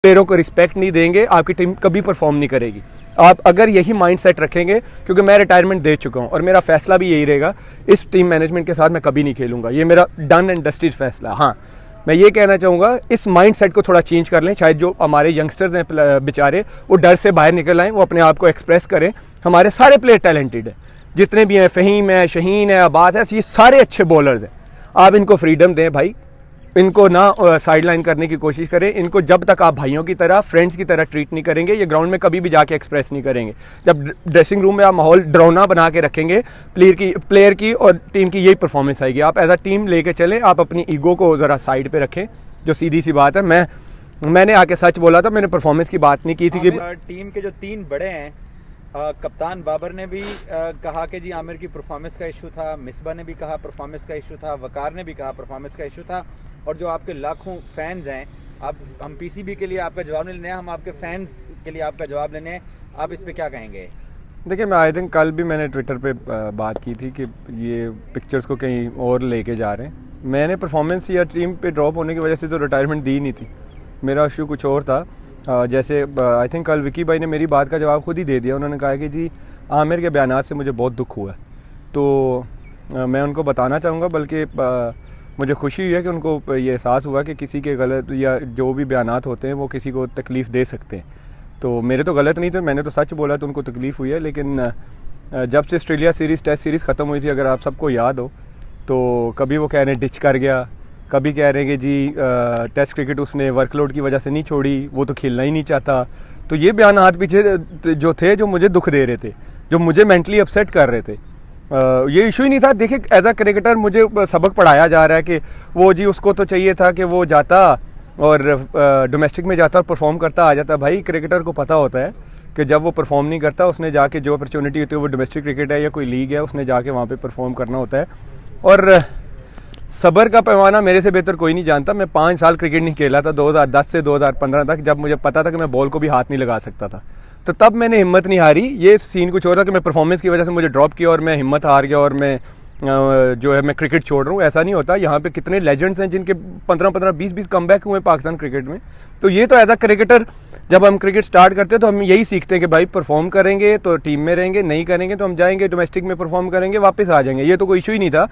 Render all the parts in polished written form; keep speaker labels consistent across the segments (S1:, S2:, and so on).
S1: प्लेयरों को रिस्पेक्ट नहीं देंगे, आपकी टीम कभी परफॉर्म नहीं करेगी। आप अगर यही माइंड सेट रखेंगे, क्योंकि मैं रिटायरमेंट दे चुका हूं और मेरा फैसला भी यही रहेगा, इस टीम मैनेजमेंट के साथ मैं कभी नहीं खेलूंगा। ये मेरा डन एंड डस्टेड फैसला। हाँ, मैं ये कहना चाहूँगा इस माइंड सेट को थोड़ा चेंज कर लें। शायद जो हमारे यंगस्टर्स हैं बेचारे, वो डर से बाहर निकल आएँ, वो अपने आप को एक्सप्रेस करें। हमारे सारे प्लेयर टैलेंटेड हैं, जितने भी हैं, फ़हीम है, शहीन है, अब्बास है, ये सारे अच्छे बॉलर्स हैं। आप इनको फ्रीडम दें भाई, इनको ना साइड लाइन करने की कोशिश करें। इनको जब तक आप भाइयों की तरह, फ्रेंड्स की तरह ट्रीट नहीं करेंगे, ये ग्राउंड में कभी भी जाके एक्सप्रेस नहीं करेंगे। जब ड्रेसिंग रूम में आप माहौल डरावना बना के रखेंगे, प्लेयर की और टीम की यही परफॉर्मेंस आएगी। आप एज अ टीम लेके चलें, आप अपनी ईगो को ज़रा साइड पे रखें, जो सीधी सी बात है। मैंने आके सच बोला था, मैंने परफॉर्मेंस की बात नहीं की थी कि
S2: टीम के जो 3 बड़े हैं, कप्तान बाबर ने भी कहा कि जी आमिर की परफॉर्मेंस का इशू था, मिसबा ने भी कहा परफॉर्मेंस का इशू था, वकार ने भी कहा परफॉर्मेंस का इशू था, और जो आपके लाखों फैंस हैं, अब हम पीसीबी के लिए आपका जवाब नहीं लेने हैं, हम आपके फैंस के लिए आपका जवाब लेने हैं। आप इस पे क्या कहेंगे?
S1: देखिए, मैं आई थिंक कल भी मैंने ट्विटर पे बात की थी कि ये पिक्चर्स को कहीं और लेके जा रहे हैं। मैंने परफॉर्मेंस या टीम पे ड्रॉप होने की वजह से तो रिटायरमेंट दी नहीं थी, मेरा इशू कुछ और था। जैसे आई थिंक कल विकी भाई ने मेरी बात का जवाब खुद ही दे दिया। उन्होंने कहा कि जी आमिर के बयानात से मुझे बहुत दुख हुआ है, तो मैं उनको बताना चाहूँगा, बल्कि मुझे खुशी हुई है कि उनको ये एहसास हुआ कि किसी के गलत या जो भी बयानात होते हैं वो किसी को तकलीफ़ दे सकते हैं। तो मेरे तो गलत नहीं थे, मैंने तो सच बोला, तो उनको तकलीफ़ हुई है। लेकिन जब से ऑस्ट्रेलिया सीरीज़, टेस्ट सीरीज़ ख़त्म हुई थी, अगर आप सबको याद हो, तो कभी वो कह रहे हैं डिच कर गया, कभी कह रहे हैं कि जी टेस्ट क्रिकेट उसने वर्कलोड की वजह से नहीं छोड़ी, वो तो खेलना ही नहीं चाहता। तो ये बयानात पीछे जो थे, जो मुझे दुख दे रहे थे, जो मुझे मेंटली अपसेट कर रहे थे। ये इशू ही नहीं था। देखिए, एज अ क्रिकेटर मुझे सबक पढ़ाया जा रहा है कि वो जी उसको तो चाहिए था कि वो जाता और डोमेस्टिक में जाता और परफॉर्म करता आ जाता। भाई, क्रिकेटर को पता होता है कि जब वो परफॉर्म नहीं करता, उसने जाके जो अपॉर्चुनिटी होती है, वो डोमेस्टिक क्रिकेट है या कोई लीग है, उसने जाके वहाँ पे परफॉर्म करना होता है। और सब्र का पैमाना मेरे से बेहतर कोई नहीं जानता। मैं 5 साल क्रिकेट नहीं खेला था, 2010 से 2015 तक, जब मुझे पता था कि मैं बॉल को भी हाथ नहीं लगा सकता था। तो तब मैंने हिम्मत नहीं हारी। ये सीन कुछ और था कि मैं परफॉर्मेंस की वजह से मुझे ड्रॉप किया और मैं हिम्मत हार गया और मैं जो है मैं क्रिकेट छोड़ रहा हूँ। ऐसा नहीं होता। यहाँ पे कितने लेजेंड्स हैं जिनके 15-15, 20-20 कमबैक हुए पाकिस्तान क्रिकेट में। तो ये तो एज अ क्रिकेटर जब हम क्रिकेट स्टार्ट करते हैं तो हम यही सीखते हैं कि भाई परफॉर्म करेंगे तो टीम में रहेंगे, नहीं करेंगे तो हम जाएंगे डोमेस्टिक में परफॉर्म करेंगे, वापस आ जाएंगे। ये तो कोई इशू ही नहीं था।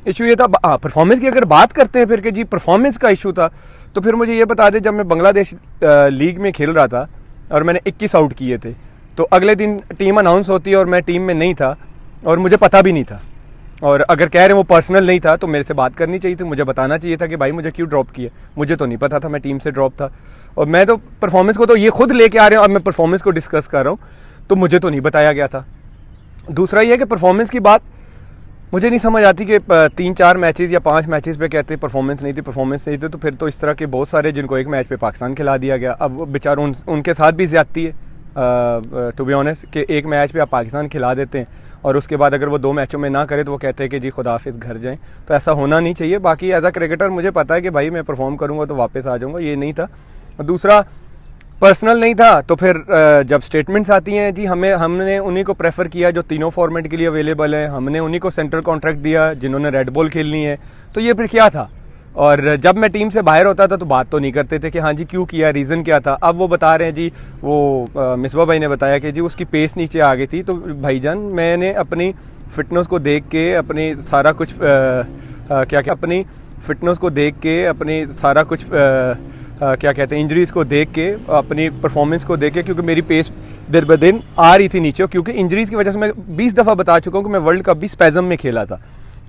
S1: इशू ये था परफॉर्मेंस की। अगर बात करते हैं फिर कि जी परफॉर्मेंस का इशू था, तो फिर मुझे ये बता दें, जब मैं बांग्लादेश लीग में खेल रहा था और मैंने 21 आउट किए थे, तो अगले दिन टीम अनाउंस होती है और मैं टीम में नहीं था और मुझे पता भी नहीं था। और अगर कह रहे हैं वो पर्सनल नहीं था, तो मेरे से बात करनी चाहिए थी, मुझे बताना चाहिए था कि भाई मुझे क्यों ड्रॉप किया। मुझे तो नहीं पता था, मैं टीम से ड्रॉप था। और मैं तो परफॉर्मेंस को तो ये खुद लेके आ रहे हैं, अब मैं परफॉर्मेंस को डिस्कस कर रहा हूँ, तो मुझे तो नहीं बताया गया था। दूसरा ये है कि परफॉर्मेंस की बात मुझे नहीं समझ आती कि 3-4 मैचेस या 5 मैचेस पे कहते हैं परफॉर्मेंस नहीं थी, तो फिर तो इस तरह के बहुत सारे जिनको एक मैच पे पाकिस्तान खिला दिया गया। अब बेचारों उनके साथ भी ज्यादती है, टू बी ऑनेस्ट, कि एक मैच पे आप पाकिस्तान खिला देते हैं और उसके बाद अगर वो 2 मैचों में ना करे तो वो कहते हैं कि जी खुदा हाफिज़, घर जाएं। तो ऐसा होना नहीं चाहिए। बाकी एज अ क्रिकेटर मुझे पता है कि भाई मैं परफॉर्म करूँगा तो वापस आ जाऊँगा, ये नहीं था। दूसरा, पर्सनल नहीं था। तो फिर जब स्टेटमेंट्स आती हैं, जी हमने उन्हीं को प्रेफर किया जो तीनों फॉर्मेट के लिए अवेलेबल हैं, हमने उन्हीं को सेंट्रल कॉन्ट्रैक्ट दिया जिन्होंने रेड बॉल खेलनी है। तो ये फिर क्या था? और जब मैं टीम से बाहर होता था तो बात तो नहीं करते थे कि हाँ जी क्यों किया, रीज़न क्या था। अब वो बता रहे हैं जी, वो मिसबा भाई ने बताया कि जी उसकी पेस नीचे आ गई थी। तो भाईजान, मैंने अपनी फिटनेस को देख के, अपनी सारा कुछ अपनी फिटनेस को देख के, अपनी सारा कुछ क्या कहते हैं, इंजरीज़ को देख के, अपनी परफॉर्मेंस को देख के, क्योंकि मेरी पेस दिन ब दिन आ रही थी नीचे, क्योंकि इंजरीज़ की वजह से मैं 20 दफ़ा बता चुका हूँ कि मैं वर्ल्ड कप भी स्पैज़म में खेला था।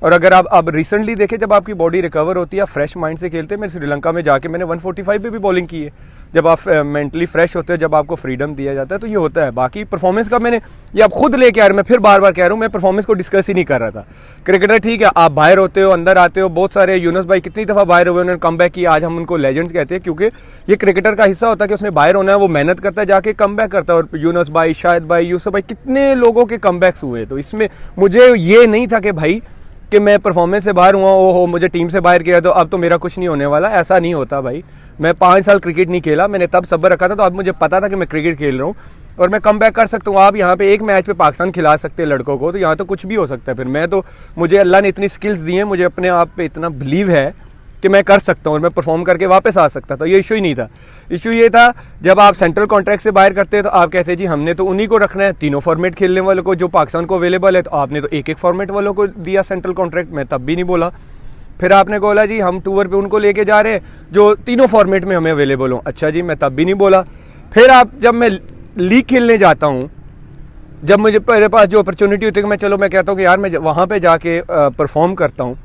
S1: और अगर आप अब रिसेंटली देखें, जब आपकी बॉडी रिकवर होती है, आप फ्रेश माइंड से खेलते हैं। मैं श्रीलंका में जाके मैंने 145 पे भी बॉलिंग की है। जब आप मेंटली फ्रेश होते हैं, जब आपको फ्रीडम दिया जाता है, तो ये होता है। बाकी परफॉर्मेंस का मैंने ये आप खुद लेके आ रहे हैं, मैं फिर बार बार कह रहा हूँ, मैं परफॉर्मेंस को डिस्कस ही नहीं कर रहा था। क्रिकेटर ठीक है, आप बाहर होते हो, अंदर आते हो। बहुत सारे यूनुस भाई कितनी दफ़ा बाहर हुए, उन्होंने कम बैक किया। आज हम उनको लेजेंड्स कहते हैं, क्योंकि ये क्रिकेटर का हिस्सा होता है कि उसने बाहर होना है, वो मेहनत करता है, जाके कम बैक करता है। और यूनुस भाई, शाहिद भाई, यूसुफ भाई, कितने लोगों के कम बैक्स हुए। तो इसमें मुझे ये नहीं था कि भाई कि मैं परफॉर्मेंस से बाहर हुआ, ओहो मुझे टीम से बाहर किया तो अब तो मेरा कुछ नहीं होने वाला। ऐसा नहीं होता भाई। मैं 5 साल क्रिकेट नहीं खेला, मैंने तब सब्र रखा था, तो अब मुझे पता था कि मैं क्रिकेट खेल रहा हूँ और मैं कम बैक कर सकता हूँ। आप यहाँ पे एक मैच पे पाकिस्तान खिला सकते हैं लड़कों को, तो यहाँ तो कुछ भी हो सकता है। फिर मैं तो, मुझे अल्लाह ने इतनी स्किल्स दी हैं, मुझे अपने आप पे इतना बिलीव है कि मैं कर सकता हूँ और मैं परफॉर्म करके वापस आ सकता था। ये इशू ही नहीं था। इशू ये था जब आप सेंट्रल कॉन्ट्रैक्ट से बाहर करते हैं तो आप कहते हैं जी हमने तो उन्हीं को रखना है, तीनों फॉर्मेट खेलने वालों को जो पाकिस्तान को अवेलेबल है, तो आपने तो एक एक फॉर्मेट वालों को दिया सेंट्रल कॉन्ट्रैक्ट। मैं तब भी नहीं बोला। फिर आपने बोला जी हम टूर पे उनको लेके जा रहे हैं जो तीनों फॉर्मेट में हमें अवेलेबल हो। अच्छा जी, मैं तब भी नहीं बोला। फिर आप जब मैं लीग खेलने जाता हूँ, जब मुझे मेरे पास जो अपॉर्चुनिटी होती है कि मैं चलो मैं कहता हूँ कि यार मैं वहाँ पे जाके परफॉर्म करता हूँ,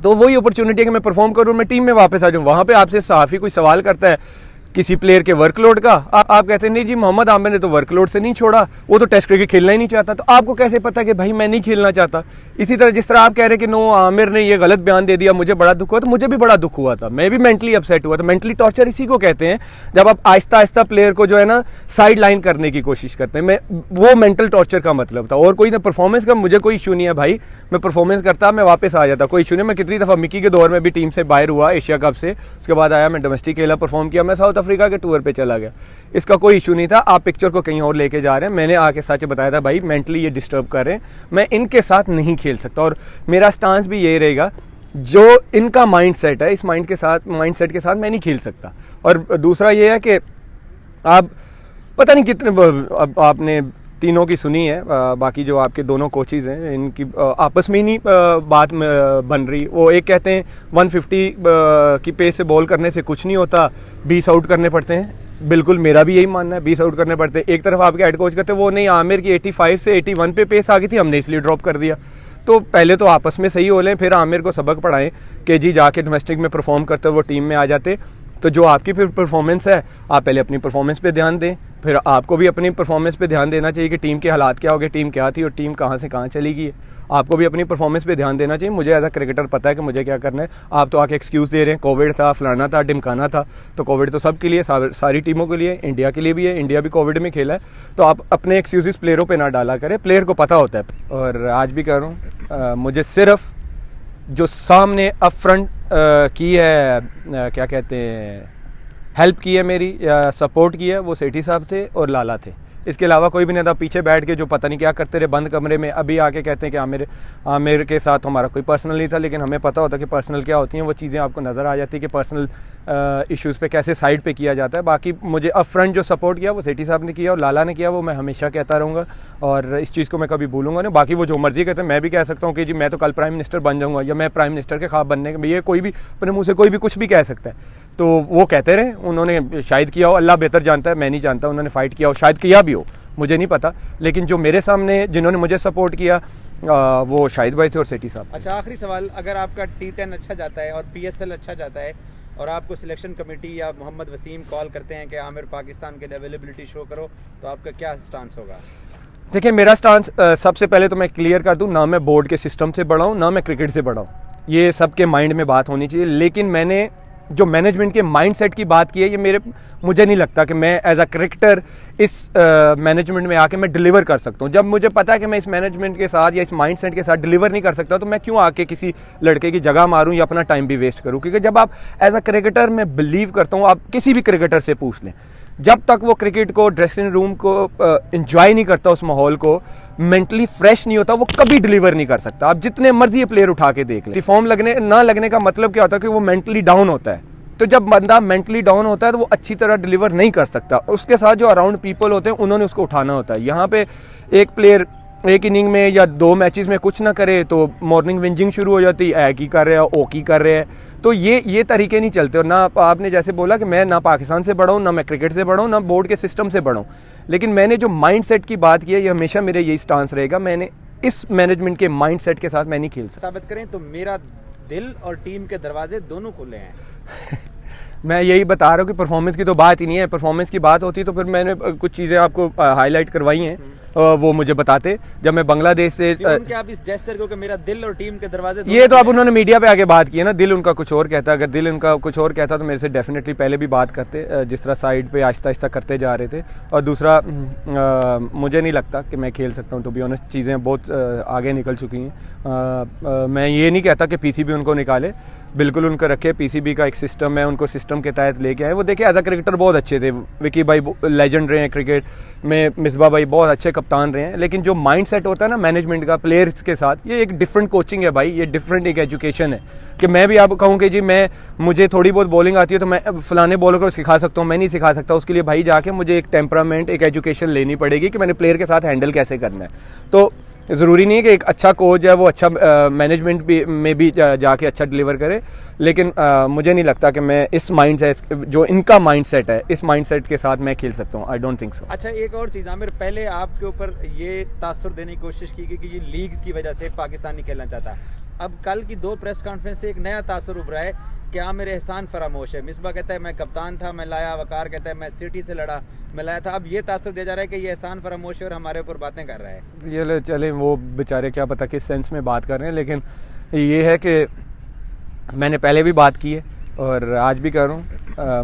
S1: तो वही अपॉर्चुनिटी है कि मैं परफॉर्म करूँ, मैं टीम में वापस आ जाऊँ। वहाँ पे आपसे सहाफ़ी कोई सवाल करता है किसी प्लेयर के वर्कलोड का, आप कहते हैं नहीं जी मोहम्मद आमिर ने तो वर्कलोड से नहीं छोड़ा, वो तो टेस्ट क्रिकेट खेलना ही नहीं चाहता। तो आपको कैसे पता कि भाई मैं नहीं खेलना चाहता? इसी तरह जिस तरह आप कह रहे हैं कि नो आमिर ने ये गलत बयान दे दिया, मुझे बड़ा दुख हुआ, तो मुझे भी बड़ा दुख हुआ था, मैं भी मेंटली अपसेट हुआ था। मेंटली टॉर्चर इसी को कहते हैं जब आप आहिस्ता आहिस्ता प्लेयर को जो है ना साइड लाइन करने की कोशिश करते हैं। मैं वो मेंटल टॉर्चर का मतलब था, और कोई ना परफॉर्मेंस का मुझे कोई इशू नहीं है भाई, मैं परफॉर्मेंस करता, मैं वापस आ जाता, कोई इशू नहीं। मैं कितनी दफ़ा मिकी के दौर में भी टीम से बाहर हुआ एशिया कप से, उसके बाद आया मैं डोमेस्टिक खेला, परफॉर्म किया, मैं साउथ अफ्रीका के टूर पर चला गया। इसका कोई इशू नहीं था। आप पिक्चर को कहीं और लेके जा रहे हैं। मैंने आके सच बताया था भाई मेंटली ये डिस्टर्ब कर रहे हैं, मैं इनके साथ नहीं खेल सकता, और मेरा स्टांस भी ये रहेगा जो इनका माइंडसेट है, इस माइंडसेट के साथ मैं नहीं खेल सकता। और दूसरा ये है कि आप पता नहीं कितने, अब आपने तीनों की सुनी है, बाकी जो आपके दोनों कोचेज़ हैं इनकी आपस में ही नहीं बात बन रही। वो एक कहते हैं 150 की पेस से बॉल करने से कुछ नहीं होता, 20 आउट करने पड़ते हैं। बिल्कुल मेरा भी यही मानना है, 20 आउट करने पड़ते हैं। एक तरफ आपके हेड कोच कहते हैं वो नहीं, आमिर की 85 से 81 पे पेस आ गई थी, हमने इसलिए ड्रॉप कर दिया। तो पहले तो आपस में सही हो लें, फिर आमिर को सबक पढ़ाएं कि जी जाके डोमेस्टिक में परफॉर्म करते वो टीम में आ जाते। तो जो आपकी फिर परफॉर्मेंस है, आप पहले अपनी परफॉर्मेंस पे ध्यान दें, फिर आपको भी अपनी परफॉर्मेंस पे ध्यान देना चाहिए कि टीम के हालात क्या हो गए, टीम क्या थी और टीम कहाँ से कहाँ चली गई है। आपको भी अपनी परफॉर्मेंस पे ध्यान देना चाहिए। मुझे एज अ क्रिकेटर पता है कि मुझे क्या करना है। आप तो आके एक्सक्यूज़ दे रहे हैं, कोविड था, फलाना था, ढिमकाना था। तो कोविड तो सबके लिए, सारी टीमों के लिए, इंडिया के लिए भी है, इंडिया भी कोविड में खेला है। तो आप अपने एक्सक्यूज़ प्लेयरों पर ना डाला करें, प्लेयर को पता होता है। और आज भी कह रहा हूँ, मुझे सिर्फ जो सामने अप फ्रंट की है, क्या कहते हैं, हेल्प की है मेरी या सपोर्ट की है, वो सेठी साहब थे और लाला थे। इसके अलावा कोई भी नहीं था। पीछे बैठ के जो पता नहीं क्या करते रहे बंद कमरे में, अभी आके कहते हैं कि आमिर के साथ हमारा कोई पर्सनल नहीं था, लेकिन हमें पता होता कि पर्सनल क्या होती हैं। वो चीज़ें आपको नज़र आ जाती है कि पर्सनल इश्यूज़ पे कैसे साइड पे किया जाता है। बाकी मुझे अप फ्रंट जो सपोर्ट किया वो सेठी साहब ने किया और लाला ने किया, वो मैं हमेशा कहता रहूँगा और इस चीज़ को मैं कभी भूलूंगा नहीं। बाकी वो जो मर्जी कहते हैं, मैं भी कह सकता हूँ कि जी मैं तो कल प्राइम मिनिस्टर बन जाऊँगा या मैं प्राइम मिनिस्टर के ख्वाब बनने के, ये कोई भी अपने मुँह से कोई भी कुछ भी कह सकता है। तो वो कहते रहे, उन्होंने शायद किया हो, अल्लाह बेहतर जानता है, मैं नहीं जानता। उन्होंने फाइट किया हो, शायद किया भी हो, मुझे नहीं पता। लेकिन जो मेरे सामने जिन्होंने मुझे सपोर्ट किया वो शाहिद भाई थे और सेठी साहब।
S2: अच्छा, आखिरी सवाल, अगर आपका T10 अच्छा जाता है और PSL अच्छा जाता है और आपको सिलेक्शन कमेटी या मोहम्मद वसीम कॉल करते हैं कि आमिर पाकिस्तान के लिए अवेलेबिलिटी शो करो, तो आपका क्या स्टांस होगा?
S1: देखिए मेरा स्टांस सबसे पहले तो मैं क्लियर कर दूं, ना मैं बोर्ड के सिस्टम से बड़ा हूं, ना मैं क्रिकेट से बड़ा हूं। ये सबके माइंड में बात होनी चाहिए। लेकिन मैंने जो मैनेजमेंट के माइंडसेट की बात की है, ये मुझे नहीं लगता कि मैं एज अ क्रिकेटर इस मैनेजमेंट में आके मैं डिलीवर कर सकता हूँ। जब मुझे पता है कि मैं इस मैनेजमेंट के साथ या इस माइंडसेट के साथ डिलीवर नहीं कर सकता, तो मैं क्यों आके किसी लड़के की जगह मारूं या अपना टाइम भी वेस्ट करूं? क्योंकि जब आप एज अ क्रिकेटर, मैं बिलीव करता हूँ, आप किसी भी क्रिकेटर से पूछ लें, जब तक वो क्रिकेट को, ड्रेसिंग रूम को एंजॉय नहीं करता, उस माहौल को मेंटली फ्रेश नहीं होता, वो कभी डिलीवर नहीं कर सकता। आप जितने मर्जी प्लेयर उठा के देख लें, फॉर्म लगने ना लगने का मतलब क्या होता है कि वो मेंटली डाउन होता है। तो जब बंदा मेंटली डाउन होता है तो वो अच्छी तरह डिलीवर नहीं कर सकता। उसके साथ जो अराउंड पीपल होते हैं उन्होंने उसको उठाना होता है। यहाँ पे एक प्लेयर एक इनिंग में या 2 मैचेस में कुछ ना करे तो मॉर्निंग विंजिंग शुरू हो जाती है, ए की कर रहे हैं, ओ की कर रहे हैं। तो ये तरीके नहीं चलते। और ना आपने जैसे बोला कि मैं ना पाकिस्तान से बड़ा हूँ, ना मैं क्रिकेट से बड़ा हूँ, ना बोर्ड के सिस्टम से बड़ा हूँ, लेकिन मैंने जो माइंडसेट की बात की है, ये हमेशा मेरे यही स्टांस रहेगा। मैंने इस मैनेजमेंट के माइंडसेट के साथ मैं नहीं खेल सकता।
S2: साबित करें तो मेरा दिल और टीम के दरवाजे दोनों खुले हैं।
S1: मैं यही बता रहा हूँ कि परफॉर्मेंस की तो बात ही नहीं है। परफॉर्मेंस की बात होती तो फिर मैंने कुछ चीज़ें आपको हाईलाइट करवाई हैं, वो मुझे बताते। जब मैं बांग्लादेश से
S2: आप इस जेस्चर को कि मेरा दिल और टीम के दरवाजे,
S1: ये तो अब उन्होंने मीडिया पे आके बात की है ना, दिल उनका कुछ और कहता। अगर दिल उनका कुछ और कहता तो मेरे से डेफिनेटली पहले भी बात करते, जिस तरह साइड पे आहिस्ता आहिस्ता करते जा रहे थे। और दूसरा, मुझे नहीं लगता कि मैं खेल सकता हूँ, टू बी ऑनेस्ट। चीज़ें बहुत आगे निकल चुकी हैं। मैं ये नहीं कहता कि PCB उनको निकाले, बिल्कुल उनका रखे। PCB का एक सिस्टम है, उनको सिस्टम के तहत लेके आए। वो देखिए एज अ क्रिकेटर बहुत अच्छे थे। विकी भाई लेजेंड रहे हैं क्रिकेट में, मिसबा भाई बहुत अच्छे कप्तान रहे हैं, लेकिन जो माइंड सेट होता है ना मैनेजमेंट का प्लेयर्स के साथ, ये एक डिफरेंट कोचिंग है भाई, ये डिफरेंट एक एजुकेशन है। कि मैं भी आप कहूँ कि जी मुझे थोड़ी बहुत बॉलिंग आती है तो मैं फलाने बॉलर को सिखा सकता हूँ, मैं नहीं सिखा सकता। उसके लिए भाई जाके मुझे एक टेम्परामेंट, एक एजुकेशन लेनी पड़ेगी कि मैंने प्लेयर के साथ हैंडल कैसे करना है। तो ज़रूरी नहीं है कि एक अच्छा कोच है वो अच्छा मैनेजमेंट भी में भी जाके अच्छा डिलीवर करे, लेकिन मुझे नहीं लगता कि मैं इस माइंड सेट, जो इनका माइंड सेट है, इस माइंड सेट के साथ मैं खेल सकता हूँ। I don't think so.
S2: अच्छा, एक और चीज़ आमिर, पहले आपके ऊपर ये तासुर देने की कोशिश की गई कि ये लीग्स की वजह से पाकिस्तान नहीं खेलना चाहता। अब कल की 2 प्रेस कॉन्फ्रेंस से एक नया तासुर उभरा है कि आमिर एहसान फरामोश है। मिसबा कहता है मैं कप्तान था, मैं लाया। वकार कहता है मैं सिटी से लड़ा, मैं लाया था। अब ये तासुर दिया जा रहा है कि ये एहसान फरामोश है और हमारे ऊपर बातें कर रहा है।
S1: ये चले वो बेचारे क्या पता किस सेंस में बात कर रहे हैं, लेकिन ये है कि मैंने पहले भी बात की है और आज भी कर रहा हूँ।